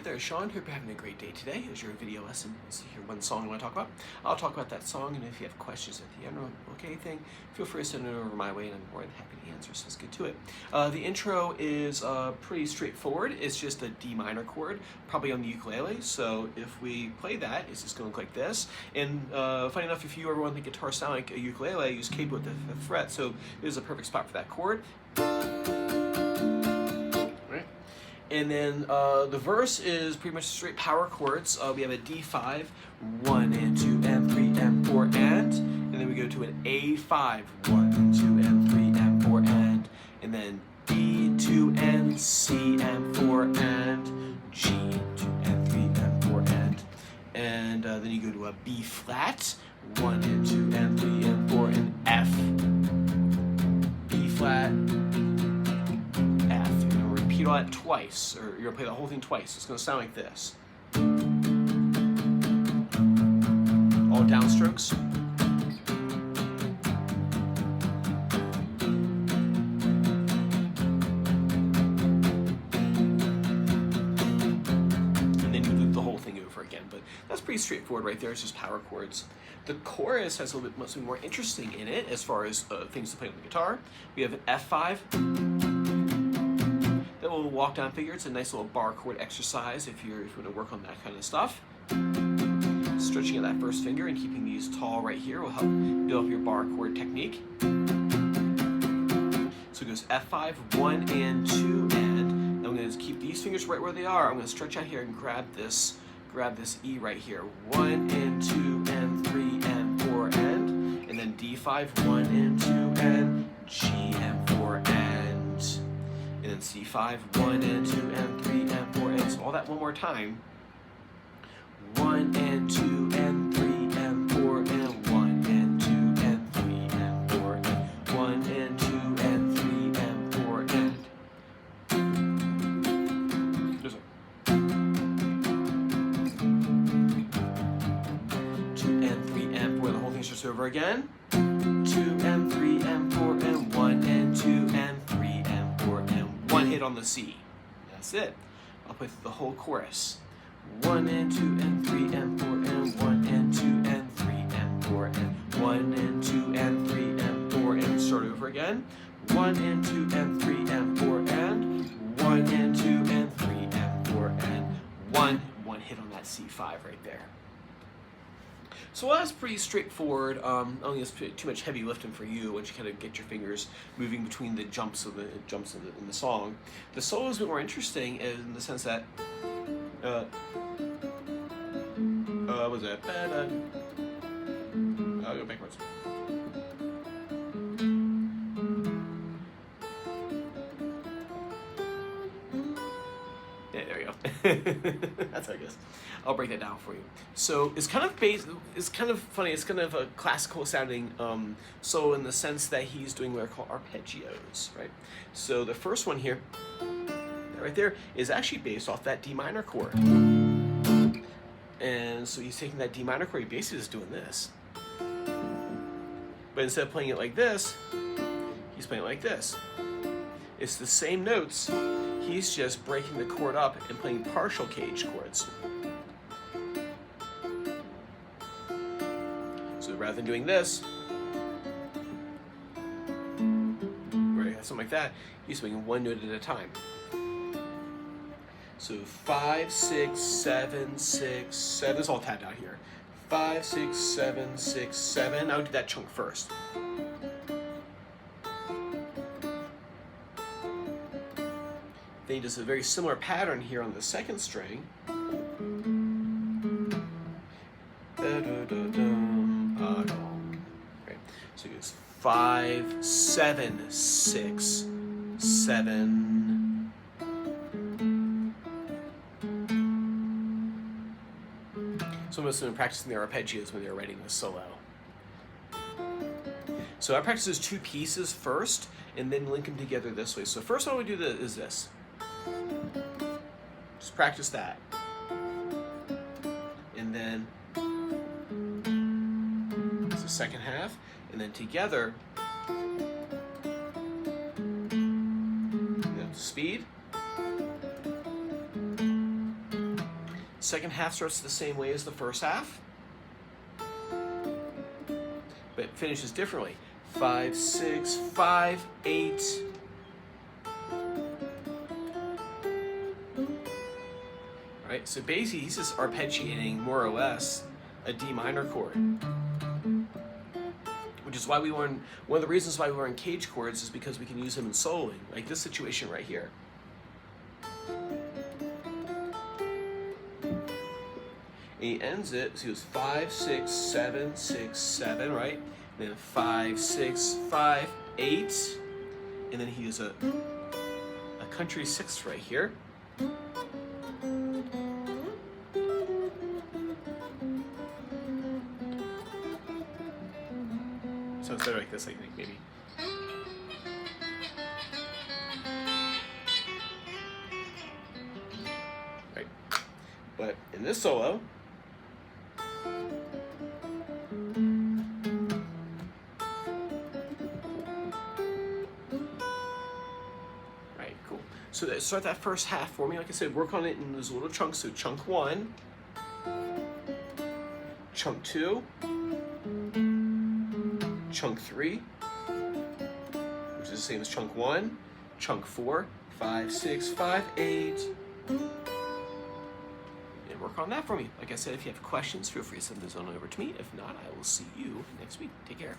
Hey there, Sean. Hope you're having a great day today. Here's your video lesson. This is your one song I want to talk about. I'll talk about that song, and if you have questions at the end or look anything, feel free to send it over my way, and I'm more than happy to answer, so let's get to it. The intro is pretty straightforward. It's just a D minor chord, probably on the ukulele, so if we play that, it's just going to look like this. And funny enough, if you ever want the guitar sound like a ukulele, I use capo at the 5th fret, so this is a perfect spot for that chord. And then the verse is pretty much straight power chords. We have a D5, 1 and 2 and 3 and 4 and then we go to an A5, 1 and 2 and 3 and 4 and then D, 2 and C and 4 and G, 2 and 3 and 4 and then you go to a B flat, 1 and 2 and 3 and 4 and F, B flat, repeat all that twice, or you're gonna play the whole thing twice. It's gonna sound like this. All downstrokes. And then you loop the whole thing over again. But that's pretty straightforward right there. It's just power chords. The chorus has a little bit something more interesting in it as far as things to play on the guitar. We have an F5. That little walk down figure, it's a nice little bar chord exercise if you want to work on that kind of stuff. Stretching of that first finger and keeping these tall right here will help build up your bar chord technique. So it goes F5, 1 and 2 and I'm going to keep these fingers right where they are. I'm going to stretch out here and grab this E right here. 1 and 2 and 3 and 4 and then D5, 1 and 2 and G and 4 and then C5, 1 and 2 and 3 and 4 and so all that one more time. 1 and 2 and 3 and 4 and 1 and 2 and 3 and 4 and 1 and 2 and 3 and 4 and there's a 2 and 3 and 4. The whole thing's just over again. 2 and 3 and 4 and 1 and 2 and 3 and 4 and 1 hit on the C. That's it. I'll play through the whole chorus. 1 and 2 and 3 and 4 and 1 and 2 and 3 and 4 and 1 and 2 and 3 and 4 and start over again. 1 and 2 and 3 and 4 and 1 and 2 and 3 and 4 and 1 hit on that C5 right there. So that's pretty straightforward. I don't think it's too much heavy lifting for you once you kind of get your fingers moving between the jumps in the song. The solo is a bit more interesting in the sense that what was that? I'll go backwards. Yeah, there we go. That's how I guess. I'll break that down for you. So it's kind of funny. It's kind of a classical sounding solo in the sense that he's doing what are called arpeggios, right? So the first one here, right there, is actually based off that D minor chord. And so he's taking that D minor chord, he basically is doing this. But instead of playing it like this, he's playing it like this. It's the same notes, he's just breaking the chord up and playing partial cage chords. So rather than doing this, where he has something like that, he's swinging one note at a time. So 5, 6, 7, 6, 7. It's all tapped out here. 5, 6, 7, 6, 7. I would do that chunk first. Then he does a very similar pattern here on the second string. Okay. So he goes 5, 7, 6, 7. So most of them practicing their arpeggios when they're writing the solo. So I practice those two pieces first, and then link them together this way. So first one we do is this. Just practice that. And then it's the second half, and then together, speed. Second half starts the same way as the first half, but finishes differently. 5, 6, 5, 8. Right? So basically he's just arpeggiating more or less a D minor chord. Which is why one of the reasons why we learn cage chords is because we can use them in soloing, like this situation right here. And he ends it, so he goes 5, 6, 7, 6, 7, right? And then 5, 6, 5, 8. And then he does a country sixth right here. So it's better like this, I think, maybe. Right. But in this solo, right, cool. So start that first half for me. Like I said, work on it in those little chunks. So chunk 1, chunk 2, chunk 3, which is the same as chunk 1, chunk 4, 5, 6, 5, 8. And work on that for me. Like I said, if you have questions, feel free to send those on over to me. If not, I will see you next week. Take care.